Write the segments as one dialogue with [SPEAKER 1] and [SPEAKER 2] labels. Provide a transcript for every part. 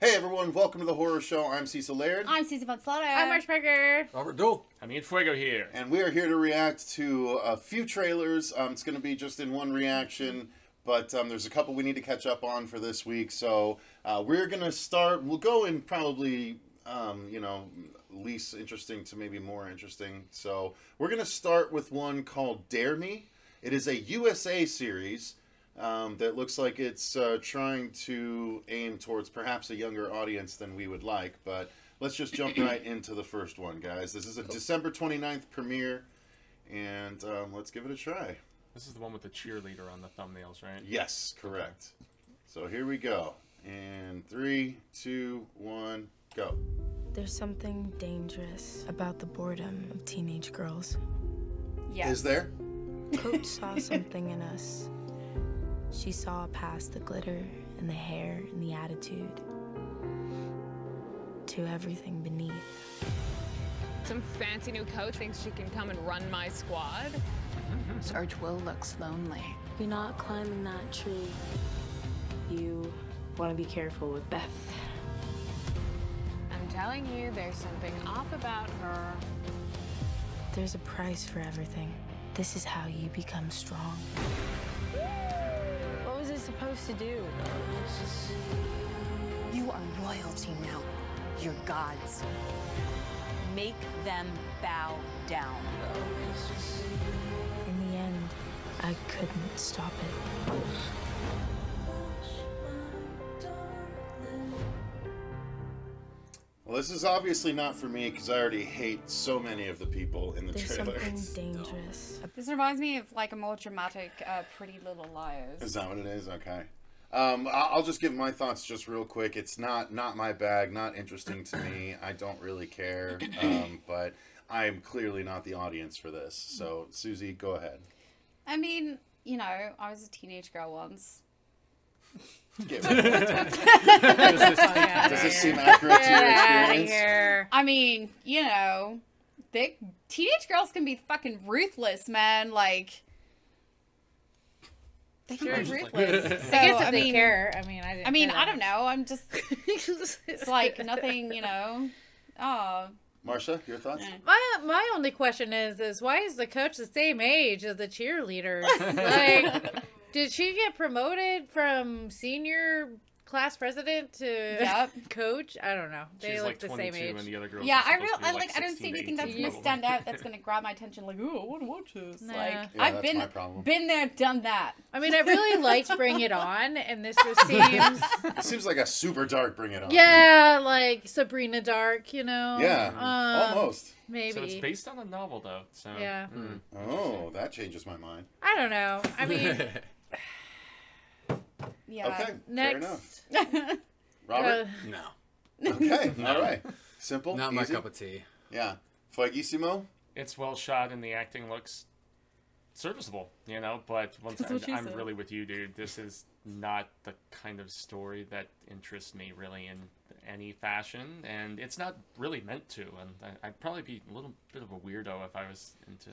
[SPEAKER 1] Hey everyone, welcome to the horror show. I'm Cecil Laird.
[SPEAKER 2] I'm Cecil.
[SPEAKER 3] I'm Ruxpin.
[SPEAKER 4] Robert Duel.
[SPEAKER 5] I mean, Fuego here.
[SPEAKER 1] And we are here to react to a few trailers. It's going to be just in one reaction, but there's a couple we need to catch up on for this week. So we're going to start, we'll go in probably, least interesting to maybe more interesting. So we're going to start with one called Dare Me. It is a USA series. That looks like it's trying to aim towards perhaps a younger audience than we would like, but let's just jump right into the first one, guys. This is a December 29th premiere, and let's give it a try.
[SPEAKER 5] This is the one with the cheerleader on the thumbnails, right?
[SPEAKER 1] Yes, correct. So here we go. And 3, 2, 1, go.
[SPEAKER 6] There's something dangerous about the boredom of teenage girls.
[SPEAKER 2] Yes.
[SPEAKER 1] Is there?
[SPEAKER 6] Coach saw something in us. She saw past the glitter and the hair and the attitude to everything beneath.
[SPEAKER 7] Some fancy new coach thinks she can come and run my squad.
[SPEAKER 8] Serge Will looks lonely.
[SPEAKER 6] You're not climbing that tree. You want to be careful with Beth.
[SPEAKER 7] I'm telling you, there's something off about her.
[SPEAKER 6] There's a price for everything. This is how you become strong. What was it supposed to do?
[SPEAKER 8] You are royalty now. You're gods. Make them bow down.
[SPEAKER 6] In the end, I couldn't stop it.
[SPEAKER 1] Well, this is obviously not for me because I already hate so many of the people in the
[SPEAKER 6] There's
[SPEAKER 1] trailer.
[SPEAKER 6] something dangerous.
[SPEAKER 2] This reminds me of like a more dramatic Pretty Little Liars.
[SPEAKER 1] Is that what it is? Okay. I'll just give my thoughts just real quick. It's not my bag, not interesting to me. I don't really care, but I'm clearly not the audience for this. So, Susie, go ahead.
[SPEAKER 2] I mean, you know, I was a teenage girl once.
[SPEAKER 1] Does this seem accurate to your experience?
[SPEAKER 3] Here.
[SPEAKER 2] I mean, you know, teenage girls can be fucking ruthless, man. Like, they can be ruthless. So,
[SPEAKER 3] I guess if they care. I mean,
[SPEAKER 2] I don't know. I'm just, it's like nothing, you know. Oh.
[SPEAKER 1] Marsha, your thoughts?
[SPEAKER 3] My only question is why is the coach the same age as the cheerleader? Like, did she get promoted from senior class president to coach? I don't know. They
[SPEAKER 5] She's
[SPEAKER 3] look
[SPEAKER 5] like
[SPEAKER 3] the
[SPEAKER 5] 22
[SPEAKER 3] same age.
[SPEAKER 5] and the other girls
[SPEAKER 2] Yeah,
[SPEAKER 5] are supposed to be
[SPEAKER 2] I don't see
[SPEAKER 5] 16 to
[SPEAKER 2] anything that's
[SPEAKER 5] 18
[SPEAKER 2] gonna
[SPEAKER 5] probably.
[SPEAKER 2] stand out that's gonna grab my attention. Like, oh, I want to watch this.
[SPEAKER 3] Nah.
[SPEAKER 2] Like,
[SPEAKER 1] Yeah,
[SPEAKER 2] I've
[SPEAKER 1] that's my problem.
[SPEAKER 2] been there, done that.
[SPEAKER 3] I mean, I really liked Bring It On, and this just seems...
[SPEAKER 1] It seems like a super dark Bring It On.
[SPEAKER 3] Yeah, like Sabrina Dark, you know?
[SPEAKER 1] Yeah, almost.
[SPEAKER 3] Maybe.
[SPEAKER 5] So it's based on a novel, though. So.
[SPEAKER 3] Yeah.
[SPEAKER 1] Oh, that changes my mind.
[SPEAKER 3] I don't know. I mean...
[SPEAKER 2] Yeah.
[SPEAKER 1] Okay,
[SPEAKER 3] Next.
[SPEAKER 1] fair enough. Robert?
[SPEAKER 4] No.
[SPEAKER 1] Okay, all right. Simple,
[SPEAKER 4] Not my
[SPEAKER 1] easy.
[SPEAKER 4] cup of tea.
[SPEAKER 1] Yeah. Fueguissimo?
[SPEAKER 5] It's well shot and the acting looks serviceable, you know, but once
[SPEAKER 2] That's what she
[SPEAKER 5] I'm
[SPEAKER 2] said.
[SPEAKER 5] really with you, dude. This is not the kind of story that interests me really in any fashion, and it's not really meant to, and I'd probably be a little bit of a weirdo if I was into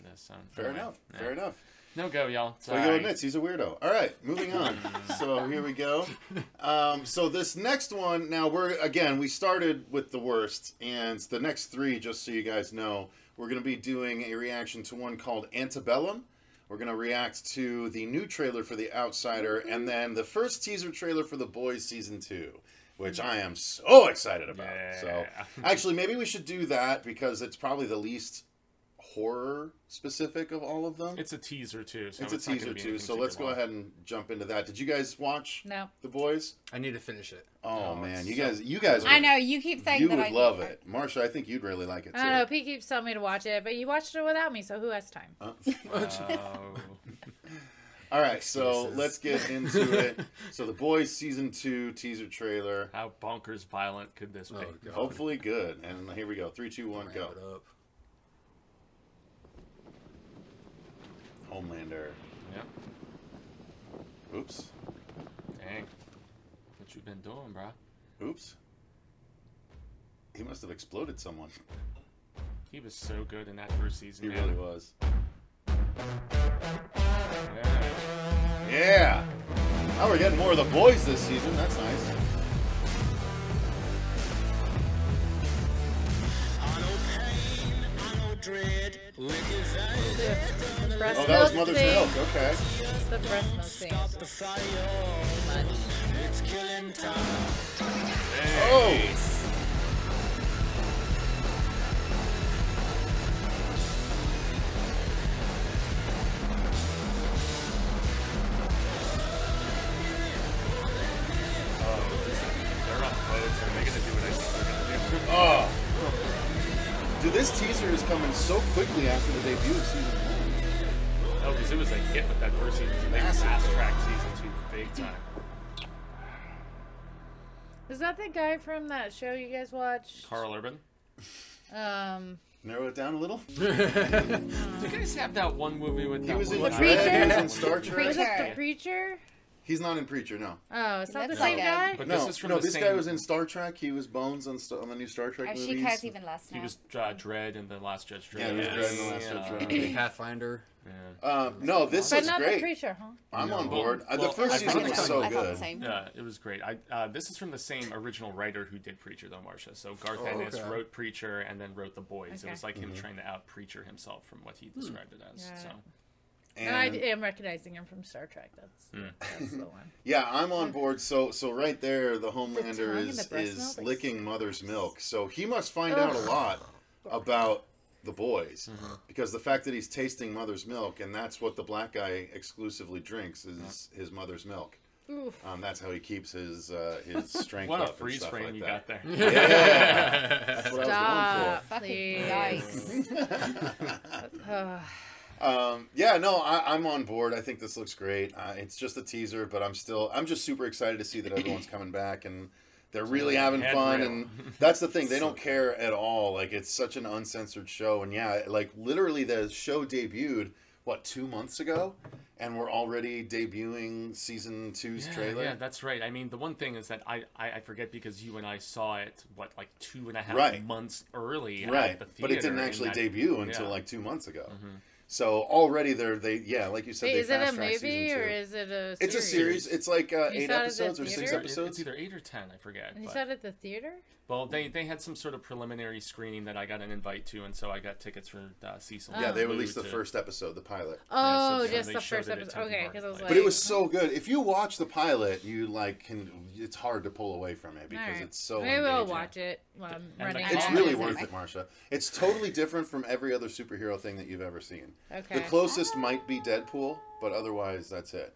[SPEAKER 5] this. So
[SPEAKER 1] Fair
[SPEAKER 5] anyway,
[SPEAKER 1] enough.
[SPEAKER 5] yeah.
[SPEAKER 1] Fair enough.
[SPEAKER 5] No go, y'all.
[SPEAKER 1] Fuego
[SPEAKER 5] Sorry.
[SPEAKER 1] admits he's a weirdo. All right, moving on. So here we go. So this next one, now we started with the worst, and the next three, just so you guys know, we're going to be doing a reaction to one called Antebellum. We're going to react to the new trailer for The Outsider, and then the first teaser trailer for The Boys Season 2, which I am so excited about.
[SPEAKER 5] Yeah.
[SPEAKER 1] So actually, maybe we should do that because it's probably the least horror specific of all of them.
[SPEAKER 5] It's a teaser too. So
[SPEAKER 1] It's a
[SPEAKER 5] not gonna
[SPEAKER 1] teaser
[SPEAKER 5] be
[SPEAKER 1] too,
[SPEAKER 5] anything
[SPEAKER 1] so let's
[SPEAKER 5] super
[SPEAKER 1] go
[SPEAKER 5] long.
[SPEAKER 1] ahead and jump into that. Did you guys watch
[SPEAKER 3] No.
[SPEAKER 1] The Boys?
[SPEAKER 4] I need to finish it.
[SPEAKER 1] Oh man,
[SPEAKER 4] it's
[SPEAKER 1] you
[SPEAKER 4] so-
[SPEAKER 1] guys
[SPEAKER 2] I know you keep saying
[SPEAKER 1] you
[SPEAKER 2] that.
[SPEAKER 1] would love it. Marsha, I think you'd really like it too.
[SPEAKER 3] I don't know. Pete keeps telling me to watch it, but you watched it without me, so who has time?
[SPEAKER 5] Oh.
[SPEAKER 1] All right, so
[SPEAKER 4] Excuses.
[SPEAKER 1] let's get into it. So The Boys Season 2 teaser trailer.
[SPEAKER 5] How bonkers violent could this be?
[SPEAKER 4] Oh, God.
[SPEAKER 1] Hopefully good. And here we go. 3, 2, 1, go.
[SPEAKER 4] Ramp it up.
[SPEAKER 1] Homelander.
[SPEAKER 5] Yep.
[SPEAKER 1] Oops.
[SPEAKER 5] Dang. What you been doing, bro?
[SPEAKER 1] Oops. He must have exploded someone.
[SPEAKER 5] He was so good in that first season.
[SPEAKER 1] He
[SPEAKER 5] man.
[SPEAKER 1] really was.
[SPEAKER 5] Yeah.
[SPEAKER 1] Yeah. Now we're getting more of The Boys this season. That's nice.
[SPEAKER 3] Breast
[SPEAKER 1] Oh, that was
[SPEAKER 3] milk
[SPEAKER 1] Mother's
[SPEAKER 3] thing.
[SPEAKER 1] Milk. Okay.
[SPEAKER 3] It's the breast milk thing.
[SPEAKER 1] Oh.
[SPEAKER 5] They're on boats. Are they gonna do what I think they're gonna do?
[SPEAKER 1] Oh. Dude, this teaser is coming so quickly after the debut of season 1.
[SPEAKER 5] Oh, because it was a hit with that first season. So they
[SPEAKER 1] Massive.
[SPEAKER 5] fast-tracked season 2 big time.
[SPEAKER 3] Is that the guy from that show you guys watched?
[SPEAKER 5] Carl Urban.
[SPEAKER 1] Narrow it down a little.
[SPEAKER 5] Do you guys have that one movie with
[SPEAKER 1] He
[SPEAKER 5] that
[SPEAKER 1] was in
[SPEAKER 5] one
[SPEAKER 3] Preacher?
[SPEAKER 1] Dread. He was in
[SPEAKER 5] guy?
[SPEAKER 1] Star Trek.
[SPEAKER 3] Was it
[SPEAKER 2] Preacher.
[SPEAKER 3] the preacher?
[SPEAKER 1] He's not in Preacher, no.
[SPEAKER 3] Oh, it's not the
[SPEAKER 2] Looks
[SPEAKER 3] same
[SPEAKER 2] like
[SPEAKER 3] guy?
[SPEAKER 2] him.
[SPEAKER 5] But
[SPEAKER 1] No,
[SPEAKER 5] this is from
[SPEAKER 1] no.
[SPEAKER 5] the
[SPEAKER 1] This
[SPEAKER 5] same...
[SPEAKER 1] guy was in Star Trek. He was Bones on the new Star Trek
[SPEAKER 2] Oh,
[SPEAKER 1] movies.
[SPEAKER 2] she cares even less
[SPEAKER 5] He
[SPEAKER 2] now.
[SPEAKER 5] was Dredd in The Last Judge Dredd.
[SPEAKER 1] Yeah, he was Dredd in The Last Judge Dredd.
[SPEAKER 4] The Pathfinder.
[SPEAKER 5] Yeah.
[SPEAKER 1] No, this
[SPEAKER 3] But
[SPEAKER 1] is
[SPEAKER 3] not the
[SPEAKER 1] great.
[SPEAKER 3] preacher, huh?
[SPEAKER 1] I'm
[SPEAKER 4] No.
[SPEAKER 1] on board.
[SPEAKER 5] Well,
[SPEAKER 1] The first
[SPEAKER 5] I
[SPEAKER 1] season
[SPEAKER 5] thought
[SPEAKER 1] was
[SPEAKER 5] the
[SPEAKER 1] so
[SPEAKER 2] I thought the
[SPEAKER 1] good.
[SPEAKER 2] same.
[SPEAKER 5] Yeah, it was great. This is from the same original writer who did Preacher, though, Marcia. So Garth
[SPEAKER 4] Oh,
[SPEAKER 5] Ennis
[SPEAKER 4] okay.
[SPEAKER 5] wrote Preacher and then wrote The Boys. It
[SPEAKER 3] Okay.
[SPEAKER 5] was like him trying to out-Preacher himself from what he described it as.
[SPEAKER 3] Got it.
[SPEAKER 5] So.
[SPEAKER 3] And I
[SPEAKER 1] And
[SPEAKER 3] am recognizing him from Star Trek. That's the one.
[SPEAKER 1] yeah, I'm on board. So right there, the
[SPEAKER 3] tongue
[SPEAKER 1] Homelander
[SPEAKER 3] and the breast
[SPEAKER 1] is
[SPEAKER 3] milk?
[SPEAKER 1] licking mother's milk. So he must find out a lot about the boys because the fact that he's tasting mother's milk and that's what the black guy exclusively drinks is his mother's milk.
[SPEAKER 3] Oof.
[SPEAKER 1] That's how he keeps his strength
[SPEAKER 5] What a
[SPEAKER 1] up and
[SPEAKER 5] freeze
[SPEAKER 1] stuff
[SPEAKER 5] frame
[SPEAKER 1] like
[SPEAKER 5] you
[SPEAKER 1] that.
[SPEAKER 5] got there.
[SPEAKER 1] Yeah, that's what I was
[SPEAKER 3] Stop,
[SPEAKER 2] Fucking
[SPEAKER 3] please.
[SPEAKER 2] yikes.
[SPEAKER 1] Yeah, no, I'm on board. I think this looks great. It's just a teaser, but I'm just super excited to see that everyone's coming back and they're really having
[SPEAKER 5] Head
[SPEAKER 1] fun.
[SPEAKER 5] real.
[SPEAKER 1] And that's the thing; they don't care at all. Like it's such an uncensored show, and yeah, like literally the show debuted 2 months ago, and we're already debuting season 2's trailer.
[SPEAKER 5] Yeah, that's right. I mean, the one thing is that I forget because you and I saw it, 2.5
[SPEAKER 1] Right.
[SPEAKER 5] months early
[SPEAKER 1] Right,
[SPEAKER 5] at the theater.
[SPEAKER 1] but it didn't
[SPEAKER 5] and
[SPEAKER 1] actually
[SPEAKER 5] that-
[SPEAKER 1] debut until
[SPEAKER 5] yeah.
[SPEAKER 1] like 2 months ago. So already they like you said,
[SPEAKER 3] Wait,
[SPEAKER 1] they
[SPEAKER 3] is it a
[SPEAKER 1] fast-tracked
[SPEAKER 3] movie
[SPEAKER 1] season
[SPEAKER 3] or
[SPEAKER 1] 2.
[SPEAKER 3] is it a series?
[SPEAKER 1] It's a series. It's like 8
[SPEAKER 3] saw it at
[SPEAKER 1] episodes or
[SPEAKER 3] the
[SPEAKER 1] 6
[SPEAKER 3] theater?
[SPEAKER 1] episodes.
[SPEAKER 5] It's either 8 or 10, I forget.
[SPEAKER 3] And you
[SPEAKER 5] but-
[SPEAKER 3] saw it at the theater?
[SPEAKER 5] Well, they had some sort of preliminary screening that I got an invite to, and so I got tickets for Cecil.
[SPEAKER 1] Yeah, they
[SPEAKER 5] Blue
[SPEAKER 1] released the
[SPEAKER 5] to-
[SPEAKER 1] first episode, the pilot.
[SPEAKER 3] Oh,
[SPEAKER 5] so
[SPEAKER 3] just
[SPEAKER 5] they
[SPEAKER 3] the
[SPEAKER 5] showed
[SPEAKER 3] first
[SPEAKER 5] it at
[SPEAKER 3] episode.
[SPEAKER 5] Temple
[SPEAKER 3] Okay,
[SPEAKER 5] Bar.
[SPEAKER 3] because I was like...
[SPEAKER 1] But it was so good. If you watch the pilot, you it's hard to pull away from it because
[SPEAKER 3] Alright.
[SPEAKER 1] it's so
[SPEAKER 3] Maybe I'll
[SPEAKER 1] engaging.
[SPEAKER 3] watch it while I'm
[SPEAKER 5] And
[SPEAKER 3] running.
[SPEAKER 5] the
[SPEAKER 1] It's
[SPEAKER 5] Oh,
[SPEAKER 1] really
[SPEAKER 2] yeah.
[SPEAKER 1] worth it, Marsha. It's totally different from every other superhero thing that you've ever seen.
[SPEAKER 3] Okay.
[SPEAKER 1] The closest might be Deadpool, but otherwise that's it.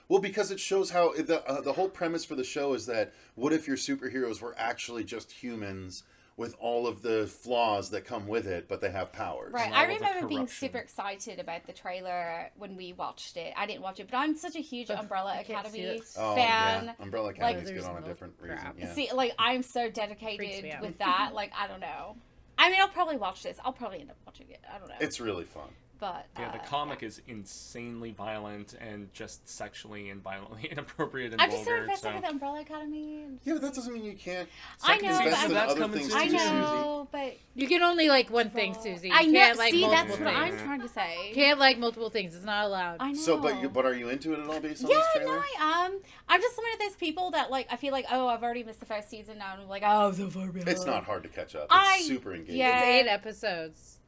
[SPEAKER 1] Well, because it shows how the whole premise for the show is that what if your superheroes were actually just humans with all of the flaws that come with it, but they have powers.
[SPEAKER 2] Right,
[SPEAKER 5] And
[SPEAKER 2] I
[SPEAKER 5] all of the
[SPEAKER 2] remember being
[SPEAKER 5] corruption.
[SPEAKER 2] super excited about the trailer when we watched it. I didn't watch it, but I'm such a huge Umbrella
[SPEAKER 3] I can't see
[SPEAKER 2] Academy
[SPEAKER 3] it.
[SPEAKER 1] Oh,
[SPEAKER 2] fan.
[SPEAKER 1] yeah. Umbrella Academy's good
[SPEAKER 3] there's
[SPEAKER 1] on a
[SPEAKER 3] no
[SPEAKER 1] different reason.
[SPEAKER 3] crap.
[SPEAKER 1] Yeah.
[SPEAKER 2] See, like I'm so
[SPEAKER 3] Freaks
[SPEAKER 2] dedicated
[SPEAKER 3] me out.
[SPEAKER 2] with that. Like I don't know. I mean, I'll probably watch this. I'll probably end up watching it. I don't know.
[SPEAKER 1] It's really fun.
[SPEAKER 2] But
[SPEAKER 5] Yeah, the comic is insanely violent and just sexually and violently inappropriate and
[SPEAKER 2] I'm just so
[SPEAKER 5] vulgar.
[SPEAKER 2] invested with the Umbrella Academy.
[SPEAKER 1] Yeah, but that doesn't mean you can't
[SPEAKER 2] I know,
[SPEAKER 1] invest
[SPEAKER 2] but
[SPEAKER 1] in
[SPEAKER 5] that's
[SPEAKER 1] other
[SPEAKER 5] coming
[SPEAKER 1] things
[SPEAKER 5] soon.
[SPEAKER 1] too,
[SPEAKER 2] I
[SPEAKER 1] Susie.
[SPEAKER 2] know, but
[SPEAKER 3] You can only like one thing, Susie. You
[SPEAKER 2] I know.
[SPEAKER 3] can't like
[SPEAKER 2] See, that's
[SPEAKER 3] multiple
[SPEAKER 2] what
[SPEAKER 3] things.
[SPEAKER 2] I'm trying to say.
[SPEAKER 3] Can't like multiple things. It's not allowed.
[SPEAKER 2] I know.
[SPEAKER 1] So, but are you into it at all based on
[SPEAKER 2] Yeah,
[SPEAKER 1] this
[SPEAKER 2] no,
[SPEAKER 1] trailer?
[SPEAKER 2] I am. I'm just one of those people that like I feel like I've already missed the first season now, and I'm like I'm so far behind.
[SPEAKER 1] It's not hard to catch up. It's
[SPEAKER 2] I-
[SPEAKER 1] super engaging.
[SPEAKER 2] yeah.
[SPEAKER 3] It's 8 episodes.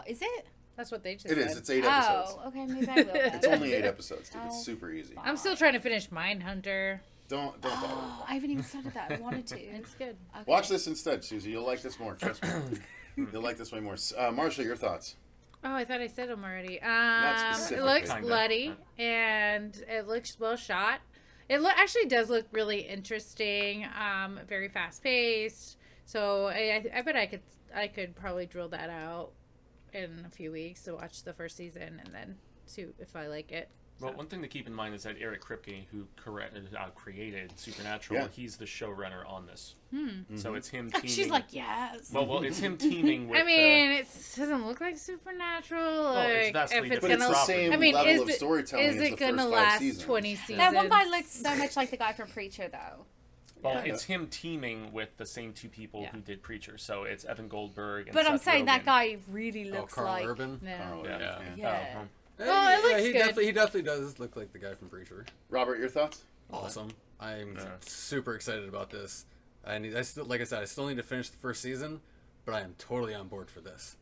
[SPEAKER 2] Is it?
[SPEAKER 3] That's what they just
[SPEAKER 1] It
[SPEAKER 3] said.
[SPEAKER 1] is. It's 8 episodes.
[SPEAKER 2] Oh, okay, maybe I will. Then.
[SPEAKER 1] It's only 8 episodes, dude.
[SPEAKER 2] Oh,
[SPEAKER 1] It's super easy.
[SPEAKER 3] I'm still trying to finish Mindhunter.
[SPEAKER 1] Don't bother.
[SPEAKER 2] Oh, I haven't even started that. I wanted to.
[SPEAKER 3] It's good.
[SPEAKER 2] Okay.
[SPEAKER 1] Watch this instead, Susie. You'll like this more. Trust me. You'll like this way more. Marsha, your thoughts?
[SPEAKER 3] Oh, I thought I said them already. It
[SPEAKER 1] specifically.
[SPEAKER 3] looks
[SPEAKER 5] Kinda.
[SPEAKER 3] bloody and it looks well shot. It actually does look really interesting. Very fast paced. So I bet I could probably drill that out in a few weeks to watch the first season and then see if I like it.
[SPEAKER 5] Well, one thing to keep in mind is that Eric Kripke, who created Supernatural,
[SPEAKER 1] Yeah.
[SPEAKER 5] he's the showrunner on this. So it's him. Teaming,
[SPEAKER 2] She's like, yes.
[SPEAKER 5] well, it's him teaming with.
[SPEAKER 3] I mean, it doesn't look like Supernatural.
[SPEAKER 5] it's
[SPEAKER 3] Like,
[SPEAKER 5] vastly
[SPEAKER 3] if it's
[SPEAKER 5] different.
[SPEAKER 1] But it's
[SPEAKER 3] gonna,
[SPEAKER 1] the same
[SPEAKER 3] I mean,
[SPEAKER 1] level of storytelling
[SPEAKER 3] is
[SPEAKER 1] as
[SPEAKER 3] it
[SPEAKER 1] the
[SPEAKER 3] gonna
[SPEAKER 1] first 5
[SPEAKER 3] last
[SPEAKER 1] seasons.
[SPEAKER 3] 20 seasons?
[SPEAKER 2] That one guy looks so much like the guy from Preacher, though.
[SPEAKER 5] well,
[SPEAKER 1] Yeah.
[SPEAKER 5] it's him teaming with the same 2 people
[SPEAKER 3] Yeah.
[SPEAKER 5] who did Preacher. So it's Evan Goldberg. And
[SPEAKER 2] But I'm
[SPEAKER 5] Seth
[SPEAKER 2] saying that
[SPEAKER 5] Rogen.
[SPEAKER 2] guy really looks
[SPEAKER 4] Carl
[SPEAKER 2] like.
[SPEAKER 4] Urban.
[SPEAKER 3] Yeah.
[SPEAKER 1] Oh,
[SPEAKER 5] Yeah.
[SPEAKER 1] yeah.
[SPEAKER 2] Yeah.
[SPEAKER 3] Oh, it looks
[SPEAKER 4] he
[SPEAKER 3] good.
[SPEAKER 4] definitely does look like the guy from Preacher.
[SPEAKER 1] Robert, your thoughts?
[SPEAKER 4] Awesome. I'm
[SPEAKER 1] Yeah.
[SPEAKER 4] super excited about this. I still, like I said, I still need to finish the first season, but I am totally on board for this.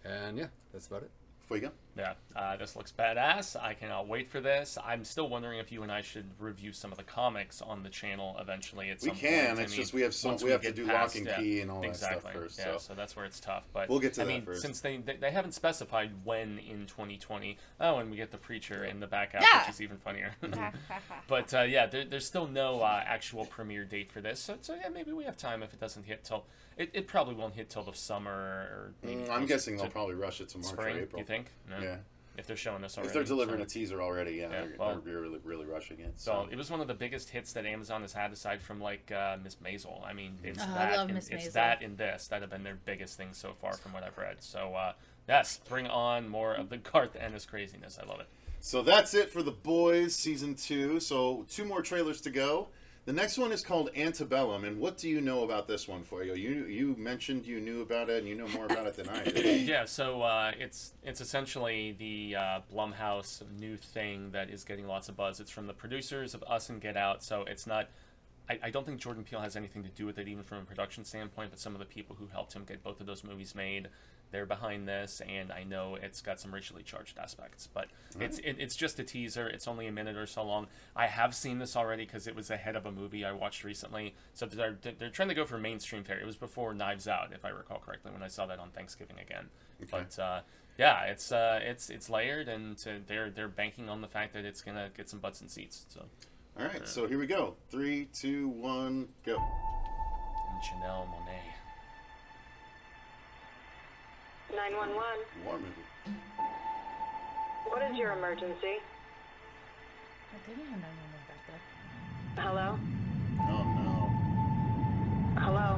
[SPEAKER 4] And yeah, that's about it.
[SPEAKER 1] Fuego?
[SPEAKER 5] Yeah, this looks badass. I cannot wait for this. I'm still wondering if you and I should review some of the comics on the channel eventually. At some
[SPEAKER 1] We can.
[SPEAKER 5] point.
[SPEAKER 1] It's just we have to do lock and key and all that stuff first.
[SPEAKER 5] Yeah,
[SPEAKER 1] so
[SPEAKER 5] that's where it's tough. But
[SPEAKER 1] we'll get to
[SPEAKER 5] I
[SPEAKER 1] that
[SPEAKER 5] mean,
[SPEAKER 1] first.
[SPEAKER 5] since they haven't specified when in 2020. Oh, and we get the Preacher in the back half,
[SPEAKER 2] Yeah.
[SPEAKER 5] which is even funnier. But yeah, there's still no actual premiere date for this. So yeah, maybe we have time if it doesn't hit till. It probably won't hit till the summer or maybe
[SPEAKER 1] I'm guessing they'll probably rush it to March
[SPEAKER 5] spring.
[SPEAKER 1] or April.
[SPEAKER 5] You think? No.
[SPEAKER 1] Yeah.
[SPEAKER 5] If they're showing this already.
[SPEAKER 1] If they're delivering a teaser already, they're
[SPEAKER 5] well,
[SPEAKER 1] really rushing it.
[SPEAKER 5] So it was one of the biggest hits that Amazon has had, aside from like Miss Maisel. I mean, it's
[SPEAKER 3] I love Miss Maisel.
[SPEAKER 5] that and this that have been their biggest things so far from what I've read. So yes, bring on more of the Garth Ennis craziness. I love it.
[SPEAKER 1] So that's it for The Boys Season 2. So 2 more trailers to go. The next one is called Antebellum, and what do you know about this one, Fuego? You mentioned you knew about it, and you know more about it than I do.
[SPEAKER 5] Yeah, so it's essentially the Blumhouse new thing that is getting lots of buzz. It's from the producers of Us and Get Out, so it's not... I don't think Jordan Peele has anything to do with it, even from a production standpoint, but some of the people who helped him get both of those movies made, they're behind this, and I know it's got some racially charged aspects, but it's just a teaser. It's only a minute or so long. I have seen this already because it was ahead of a movie I watched recently, so they're trying to go for mainstream fare. It was before Knives Out, if I recall correctly, when I saw that on Thanksgiving again. Okay. But yeah, it's Laird, and they're banking on the fact that it's gonna get some butts and seats. So.
[SPEAKER 1] All right, so here we go. 3, 2, 1, go.
[SPEAKER 5] And Janelle Monáe.
[SPEAKER 9] 911.
[SPEAKER 1] War movie.
[SPEAKER 9] What is your emergency?
[SPEAKER 3] I didn't have 911 back then.
[SPEAKER 9] Hello?
[SPEAKER 1] Oh no.
[SPEAKER 9] Hello?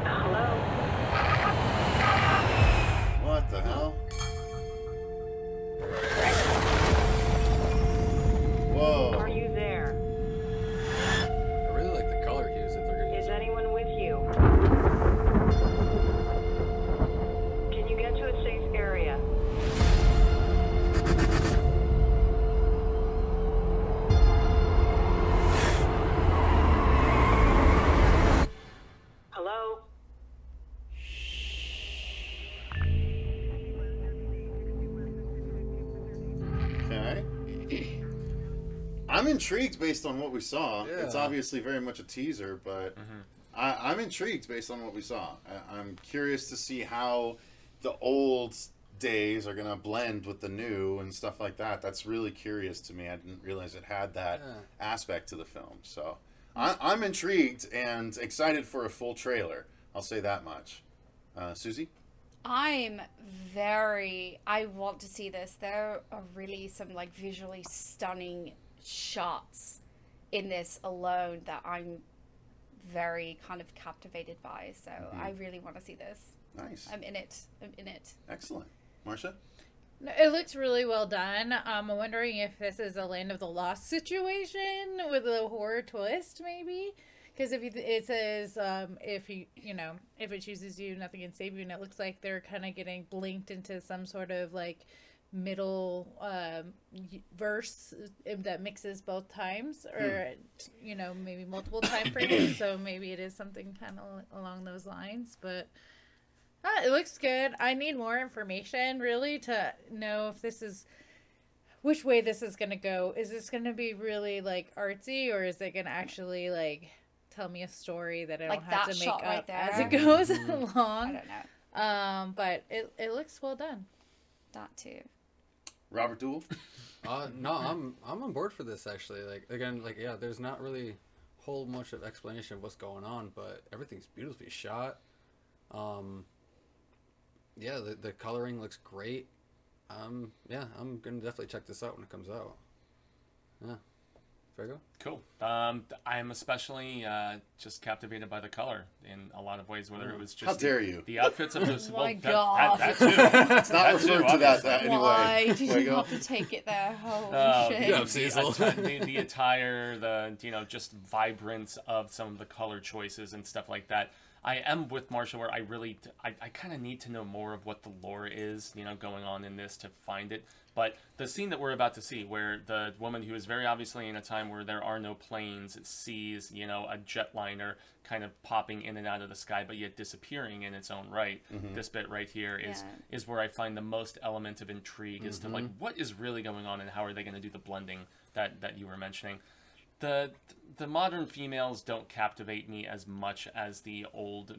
[SPEAKER 9] Hello?
[SPEAKER 1] What the hell? Whoa.
[SPEAKER 9] Are you there?
[SPEAKER 4] I really like the color hues that they're going to use.
[SPEAKER 9] Is anyone with you? Can you get to a safe area? Hello?
[SPEAKER 1] Okay. I'm intrigued based on what we saw.
[SPEAKER 4] Yeah.
[SPEAKER 1] It's obviously very much a teaser, but I'm intrigued based on what we saw. I'm curious to see how the old days are going to blend with the new and stuff like that. That's really curious to me. I didn't realize it had that aspect to the film. So I'm intrigued and excited for a full trailer. I'll say that much. Susie?
[SPEAKER 2] I want to see this. There are really some like visually stunning shots in this alone that I'm very kind of captivated by. So I really want to see this.
[SPEAKER 1] Nice.
[SPEAKER 2] I'm in it.
[SPEAKER 1] Excellent. Marcia?
[SPEAKER 3] It looks really well done. I'm wondering if this is a Land of the Lost situation with a horror twist, maybe. Because if it says if it chooses you, nothing can save you, and it looks like they're kind of getting blinked into some sort of like middle verse that mixes both times, or maybe multiple time frames. So maybe it is something kind of along those lines, but. It looks good. I need more information, really, to know if this is... which way this is going to go. Is this going to be really, like, artsy, or is it going to actually, like, tell me a story that I don't have to make up
[SPEAKER 2] right
[SPEAKER 3] as it goes along?
[SPEAKER 2] I don't know.
[SPEAKER 3] But it looks well done.
[SPEAKER 2] That too.
[SPEAKER 1] Robert Duvall?
[SPEAKER 4] No, I'm on board for this, actually. Like, again, like, yeah, there's not really a whole much of explanation of what's going on, but everything's beautifully shot. Yeah, the coloring looks great. Yeah, I'm gonna definitely check this out when it comes out. Yeah, Fargo?
[SPEAKER 5] Cool. I'm especially just captivated by the color in a lot of ways. Whether it was just
[SPEAKER 1] How dare you?
[SPEAKER 5] The outfits of those.
[SPEAKER 2] Oh my
[SPEAKER 5] God. That too.
[SPEAKER 1] It's not referred to that anyway.
[SPEAKER 2] Why did
[SPEAKER 1] There you
[SPEAKER 2] you
[SPEAKER 1] go.
[SPEAKER 2] have to take it there? Holy shit.
[SPEAKER 4] Yeah, Cecil.
[SPEAKER 5] The attire, just vibrance of some of the color choices and stuff like that. I am with Marsha where I kind of need to know more of what the lore is, going on in this to find it. But the scene that we're about to see, where the woman who is very obviously in a time where there are no planes, sees, a jetliner kind of popping in and out of the sky, but yet disappearing in its own right. This bit right here is where I find the most element of intrigue as to like what is really going on and how are they going to do the blending that you were mentioning. The modern females don't captivate me as much as the old,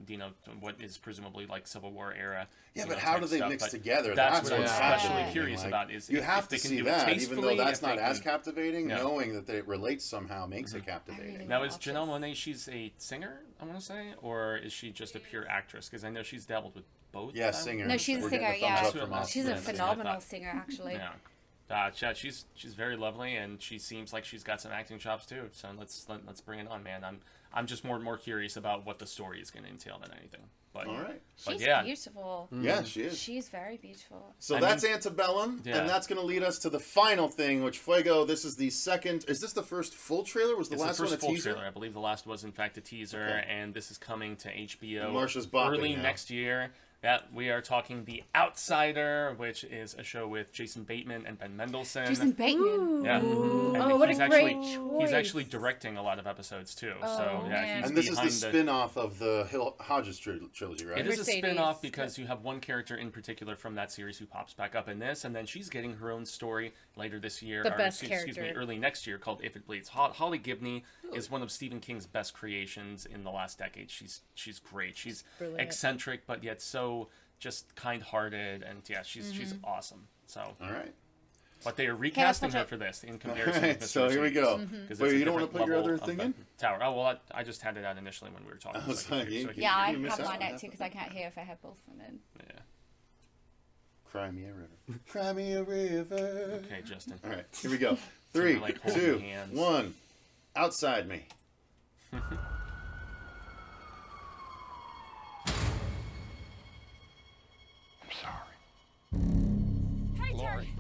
[SPEAKER 5] what is presumably like Civil War era.
[SPEAKER 1] Yeah, but how do they mix together?
[SPEAKER 5] That's what I'm especially
[SPEAKER 1] fascinating.
[SPEAKER 5] curious about. Is
[SPEAKER 1] you have to see that, even though that's not as captivating.
[SPEAKER 5] No.
[SPEAKER 1] Knowing that it relates somehow makes it captivating.
[SPEAKER 5] Now, is Janelle Monáe? She's a singer, I want to say, or is she just a pure actress? Because I know she's dabbled with both.
[SPEAKER 1] Yeah, singer.
[SPEAKER 2] No, she's a singer. Yeah, she's a phenomenal singer, actually.
[SPEAKER 5] Yeah. She's very lovely, and she seems like she's got some acting chops too. So let's bring it on, man. I'm just more and more curious about what the story is going to entail than anything. But
[SPEAKER 1] all right,
[SPEAKER 2] she's beautiful.
[SPEAKER 1] Yeah, she is.
[SPEAKER 2] She's very beautiful.
[SPEAKER 1] So that's Antebellum, and that's going to lead us to the final thing, which Fuego. This is the second. Is this the first full trailer? Was the last one a teaser?
[SPEAKER 5] Trailer. I believe the last was in fact a teaser, and this is coming to HBO
[SPEAKER 1] Marsha's bopping
[SPEAKER 5] early
[SPEAKER 1] now.
[SPEAKER 5] next year. That we are talking The Outsider, which is a show with Jason Bateman and Ben Mendelsohn.
[SPEAKER 2] Jason Bateman.
[SPEAKER 5] Yeah.
[SPEAKER 3] Oh, what a great choice.
[SPEAKER 5] He's actually directing a lot of episodes too. So yeah, he's
[SPEAKER 1] and this is the spin-off of the Hodges trilogy, right?
[SPEAKER 5] It is a spin-off because you have one character in particular from that series who pops back up in this, and then she's getting her own story later this year. Early next year, called If It Bleeds. Holly Gibney is one of Stephen King's best creations in the last decade. She's great. She's eccentric, but yet so just kind-hearted, and she's awesome. So
[SPEAKER 1] all right,
[SPEAKER 5] but they are recasting her for this in comparison.
[SPEAKER 1] Right,
[SPEAKER 5] to
[SPEAKER 1] so here we go. Wait, you don't want to put your other thing in?
[SPEAKER 5] Tower. Oh well, I just had it out initially when we were talking.
[SPEAKER 2] I have mine out too because I can't hear if I have both of them in.
[SPEAKER 5] Yeah.
[SPEAKER 1] Cry me a river. Cry me a river.
[SPEAKER 5] Okay, Justin.
[SPEAKER 1] All right, here we go. 3, 2, 1. Outside me.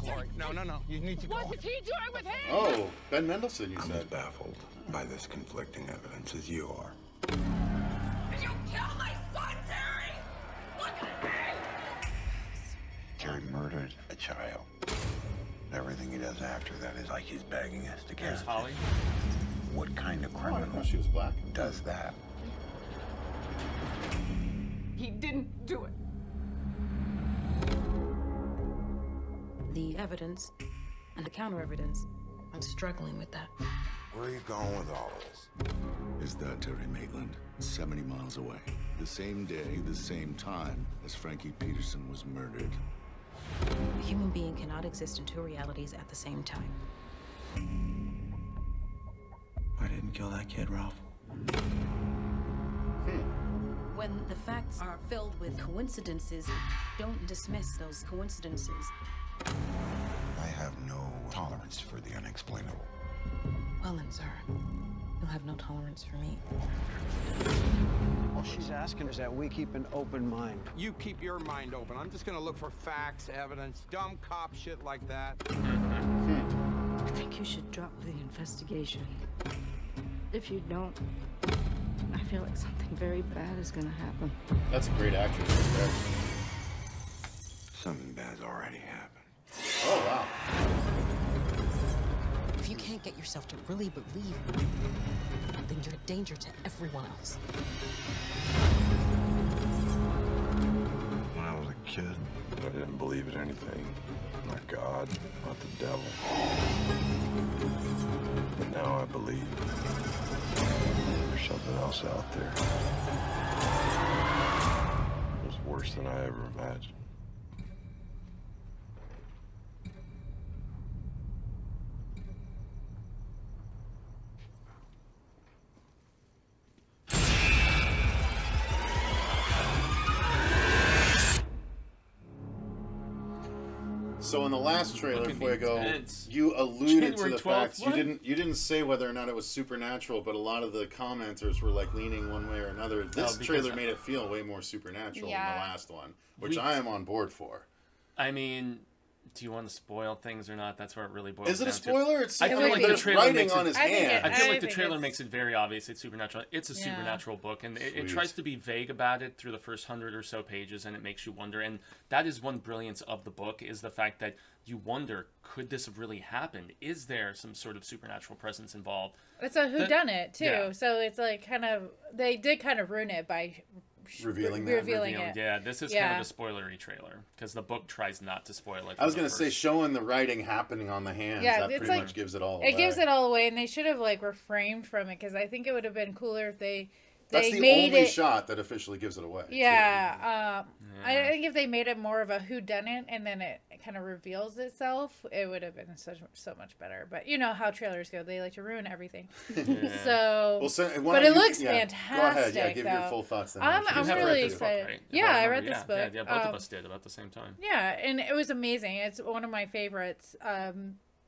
[SPEAKER 10] Glory. No. You need to go.
[SPEAKER 7] What is he doing with him?
[SPEAKER 1] Oh, Ben Mendelsohn, you
[SPEAKER 11] I'm
[SPEAKER 1] said.
[SPEAKER 11] as baffled by this conflicting evidence as you are.
[SPEAKER 7] Did you kill my son, Terry? Look at me!
[SPEAKER 11] Terry murdered a child. Everything he does after that is like he's begging us to catch.
[SPEAKER 5] Holly.
[SPEAKER 11] What kind of
[SPEAKER 1] I didn't know
[SPEAKER 11] criminal
[SPEAKER 1] she was black.
[SPEAKER 11] does that?
[SPEAKER 7] He didn't do it.
[SPEAKER 6] The evidence and the counter evidence. I'm struggling with that.
[SPEAKER 11] Where are you going with all of this?
[SPEAKER 12] Is that Terry Maitland, 70 miles away, the same day, the same time as Frankie Peterson was murdered.
[SPEAKER 6] A human being cannot exist in two realities at the same time.
[SPEAKER 10] I didn't kill that kid, Ralph.
[SPEAKER 6] When the facts are filled with coincidences, don't dismiss those coincidences.
[SPEAKER 11] I have no tolerance for the unexplainable.
[SPEAKER 6] Well then, sir, you'll have no tolerance for me.
[SPEAKER 10] All she's asking is that we keep an open mind.
[SPEAKER 13] You keep your mind open. I'm just gonna look for facts, evidence, dumb cop shit like that.
[SPEAKER 14] I think you should drop the investigation. If you don't, I feel like something very bad is gonna happen.
[SPEAKER 1] That's a great actress right there.
[SPEAKER 11] Something bad's already happened.
[SPEAKER 1] Oh, wow.
[SPEAKER 6] If you can't get yourself to really believe, then you're a danger to everyone else.
[SPEAKER 11] When I was a kid, I didn't believe in anything. Not God, not the devil. But now I believe there's something else out there. It's worse than I ever imagined.
[SPEAKER 1] So in the last trailer, Fuego, you alluded to the fact you didn't say whether or not it was supernatural, but a lot of the commenters were like leaning one way or another. This trailer made it feel way more supernatural than the last one, which I am on board for.
[SPEAKER 5] I mean, do you want to spoil things or not? That's where it really boils down
[SPEAKER 1] to. Is it a
[SPEAKER 5] to.
[SPEAKER 1] spoiler? It's
[SPEAKER 5] I feel like the trailer
[SPEAKER 1] writing
[SPEAKER 5] makes
[SPEAKER 1] on his hand.
[SPEAKER 5] I feel like the trailer makes it very obvious it's supernatural. It's a supernatural book, and it tries to be vague about it through the first 100 or so pages, and it makes you wonder. And that is one brilliance of the book, is the fact that you wonder, could this have really happened? Is there some sort of supernatural presence involved?
[SPEAKER 3] It's a whodunit, too. So it's like kind of, they did kind of ruin it by
[SPEAKER 1] revealing
[SPEAKER 3] it.
[SPEAKER 5] Yeah, this is kind of a spoilery trailer because the book tries not to spoil it.
[SPEAKER 1] I was going to say, showing the writing happening on the hands, that pretty much gives it all away.
[SPEAKER 3] It gives it all away, and they should have like refrained from it, because I think it would have been cooler if they
[SPEAKER 1] That's the only shot that officially gives it away.
[SPEAKER 3] Yeah, I think if they made it more of a whodunit and then it kind of reveals itself, it would have been so much better. But you know how trailers go; they like to ruin everything. So, but it looks fantastic.
[SPEAKER 1] Go ahead, give your full thoughts. Then
[SPEAKER 3] I'm really excited.
[SPEAKER 5] Right?
[SPEAKER 3] Yeah, I read this book.
[SPEAKER 5] Yeah, both of us did about the same time.
[SPEAKER 3] Yeah, and it was amazing. It's one of my favorites.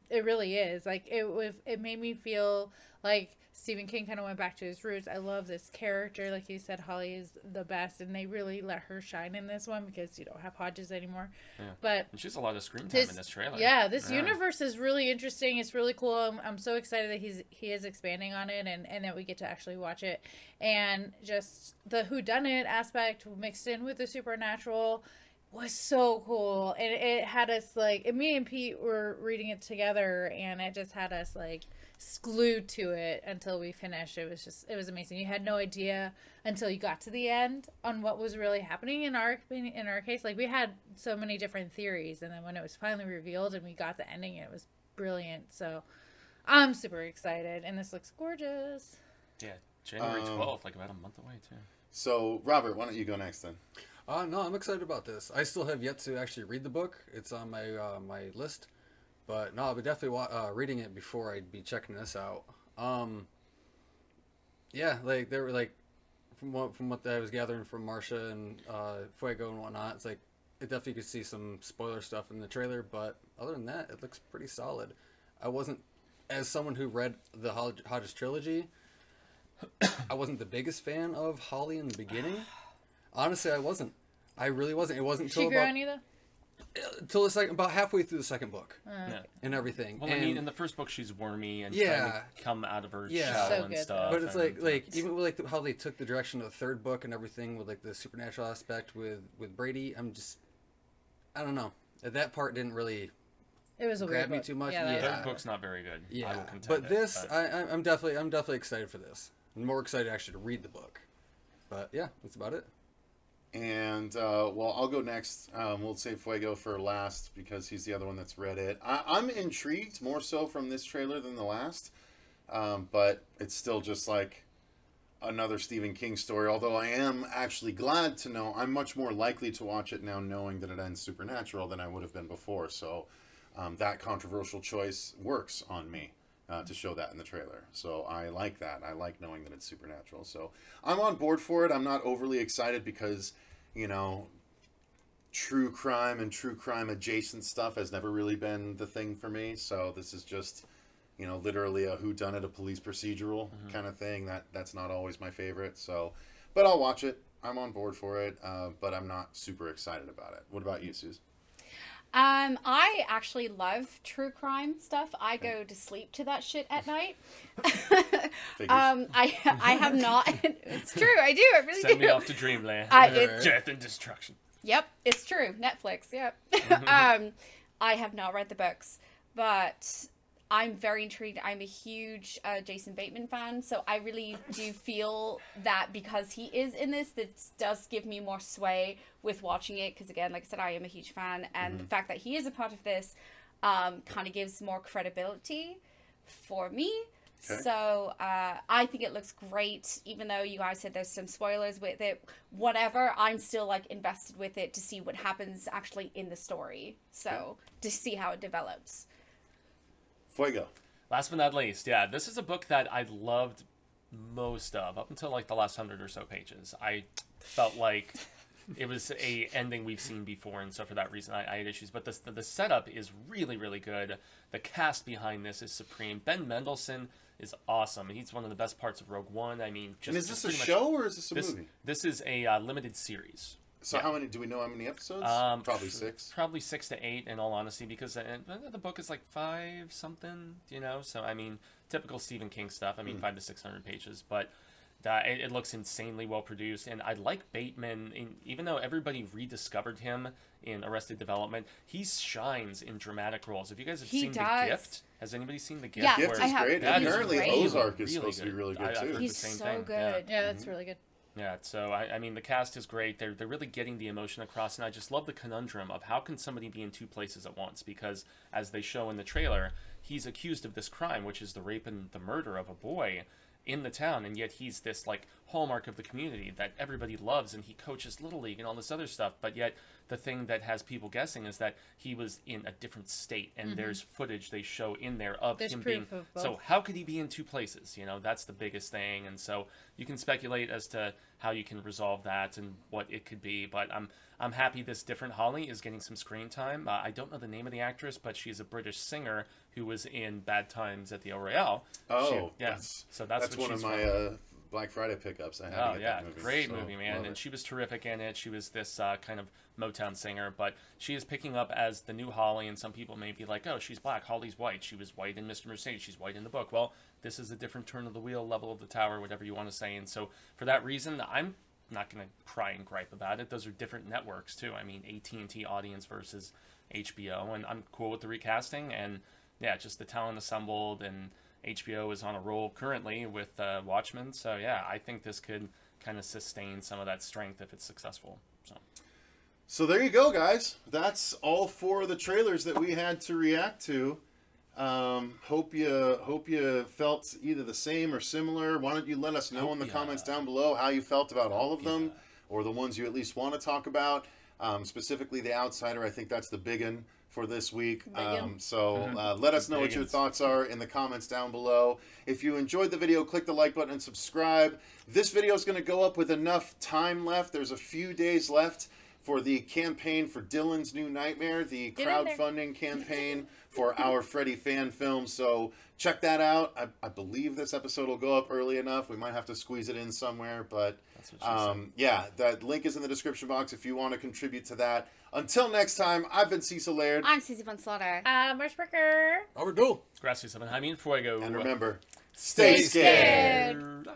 [SPEAKER 3] It really is. Like it made me feel like Stephen King kind of went back to his roots. I love this character. Like you said, Holly is the best, and they really let her shine in this one because you don't have Hodges anymore.
[SPEAKER 5] Yeah.
[SPEAKER 3] But
[SPEAKER 5] and she's a lot of screen time in this trailer.
[SPEAKER 3] Yeah, this universe is really interesting. It's really cool. I'm so excited that he is expanding on it, and that we get to actually watch it. And just the whodunit aspect mixed in with the supernatural was so cool. And it had us like, and me and Pete were reading it together, and it just had us like glued to it until we finished. It was amazing. You had no idea until you got to the end on what was really happening. In our case, like we had so many different theories, and then when it was finally revealed and we got the ending, it was brilliant. So I'm super excited, and this looks gorgeous.
[SPEAKER 5] Yeah, January 12th, like about a month away too.
[SPEAKER 1] So Robert, why don't you go next then?
[SPEAKER 4] No, I'm excited about this. I still have yet to actually read the book. It's on my my list. But no, I'll be definitely reading it before I'd be checking this out. Yeah, like they were like, from what I was gathering from Marcia and Fuego and whatnot, it's like it definitely could see some spoiler stuff in the trailer. But other than that, it looks pretty solid. I wasn't, as someone who read the Hodges trilogy, I wasn't the biggest fan of Holly in the beginning. Honestly, I wasn't. I really wasn't. It wasn't until about... Till about halfway through the second book, and everything.
[SPEAKER 5] Well,
[SPEAKER 4] and,
[SPEAKER 5] I mean, in the first book, she's wormy and trying to come out of her shell
[SPEAKER 3] so
[SPEAKER 5] and stuff.
[SPEAKER 4] But it's like even with like how they took the direction of the third book and everything with like the supernatural aspect with Brady, I don't know. That part didn't really.
[SPEAKER 3] It was a
[SPEAKER 4] grab
[SPEAKER 3] weird
[SPEAKER 4] me
[SPEAKER 3] book.
[SPEAKER 4] too much.
[SPEAKER 5] The third book's not very good.
[SPEAKER 4] Yeah,
[SPEAKER 5] I will contend
[SPEAKER 4] but this,
[SPEAKER 5] it,
[SPEAKER 4] I'm definitely excited for this. I'm more excited actually to read the book. But yeah, that's about it.
[SPEAKER 1] And, well, I'll go next. We'll save Fuego for last because he's the other one that's read it. I'm intrigued more so from this trailer than the last. But it's still just like another Stephen King story. Although I am actually glad to know I'm much more likely to watch it now knowing that it ends supernatural than I would have been before. So that controversial choice works on me. To show that in the trailer. So I like that. I like knowing that it's supernatural. So I'm on board for it. I'm not overly excited because, you know, true crime and true crime adjacent stuff has never really been the thing for me. So this is just, you know, literally a whodunit, a police procedural kind of thing. That's not always my favorite. So, but I'll watch it. I'm on board for it. But I'm not super excited about it. What about you, Suze?
[SPEAKER 2] I actually love true crime stuff. I go to sleep to that shit at night. I have not. It's true. I do. I really do.
[SPEAKER 5] Send me off to Dreamland. Death and destruction.
[SPEAKER 2] Yep, it's true. Netflix. Yep. I have not read the books, but I'm very intrigued. I'm a huge Jason Bateman fan, so I really do feel that because he is in this, that does give me more sway with watching it. Because again, like I said, I am a huge fan, and the fact that he is a part of this kind of gives more credibility for me. Okay. So I think it looks great, even though you guys said there's some spoilers with it. Whatever, I'm still like invested with it to see what happens actually in the story. So to see how it develops.
[SPEAKER 1] Fuego.
[SPEAKER 5] Last but not least, yeah, this is a book that I loved most of up until like the last 100 or so pages. I felt like it was a ending we've seen before, and so for that reason I had issues. But the setup is really, really good. The cast behind this is supreme. Ben Mendelsohn is awesome. He's one of the best parts of Rogue One. I mean,
[SPEAKER 1] and is this a show or is this a movie?
[SPEAKER 5] This is a limited series.
[SPEAKER 1] So how many, do we know how many episodes? Probably 6.
[SPEAKER 5] Probably 6 to 8 in all honesty, because the book is like 5 something, you know? So, I mean, typical Stephen King stuff. I mean, 500 to 600 pages, but it looks insanely well produced. And I like Bateman, even though everybody rediscovered him in Arrested Development, he shines in dramatic roles. If you guys have seen The Gift, has anybody seen The Gift?
[SPEAKER 2] Yeah,
[SPEAKER 1] Gift is great. And apparently Ozark is
[SPEAKER 5] really
[SPEAKER 1] supposed to be really good too.
[SPEAKER 2] He's so good.
[SPEAKER 3] Yeah, that's really good.
[SPEAKER 5] Yeah, so I mean the cast is great. They're really getting the emotion across, and I just love the conundrum of how can somebody be in 2 places at once? Because as they show in the trailer, he's accused of this crime, which is the rape and the murder of a boy in the town, and yet he's this like hallmark of the community that everybody loves, and he coaches Little League and all this other stuff, but yet the thing that has people guessing is that he was in a different state, and there's footage they show in there of him being so how could he be in 2 places? You know, that's the biggest thing. And so you can speculate as to how you can resolve that and what it could be, but I'm happy this different Holly is getting some screen time. I don't know the name of the actress, but she's a British singer who was in Bad Times at the El Royale. So that's
[SPEAKER 1] one of my Black Friday pickups. I had to get that movie.
[SPEAKER 5] Great movie, man. And she was terrific in it. She was this kind of Motown singer, but she is picking up as the new Holly, and some people may be like, oh, she's black, Holly's white. She was white in Mr. Mercedes, she's white in the book. Well, this is a different turn of the wheel, level of the tower, whatever you want to say. And so for that reason, I'm not going to cry and gripe about it. Those are different networks too. I mean, AT&T audience versus HBO, and I'm cool with the recasting, and yeah, just the talent assembled, and HBO is on a roll currently with Watchmen. So yeah, I think this could kind of sustain some of that strength if it's successful.
[SPEAKER 1] So there you go, guys. That's all 4 of the trailers that we had to react to. Hope you felt either the same or similar. Why don't you let us know in the comments down below how you felt about all of them, or the ones you at least want to talk about. Specifically The Outsider, I think that's the big one for this week. Let us know what your thoughts are in the comments down below. If you enjoyed the video, click the like button and subscribe. This video is going to go up with enough time left. There's a few days left for the campaign for Dylan's New Nightmare, the crowdfunding campaign for our Freddy fan film. So check that out. I believe this episode will go up early enough. We might have to squeeze it in somewhere, but yeah, that link is in the description box if you want to contribute to that. Until next time, I've been Cecil Laird.
[SPEAKER 2] I'm Cecil Von Slaughter.
[SPEAKER 3] Marshbreaker.
[SPEAKER 4] Overdue.
[SPEAKER 5] Gracias, Seven Jaime, Fuego.
[SPEAKER 1] And remember, stay scared.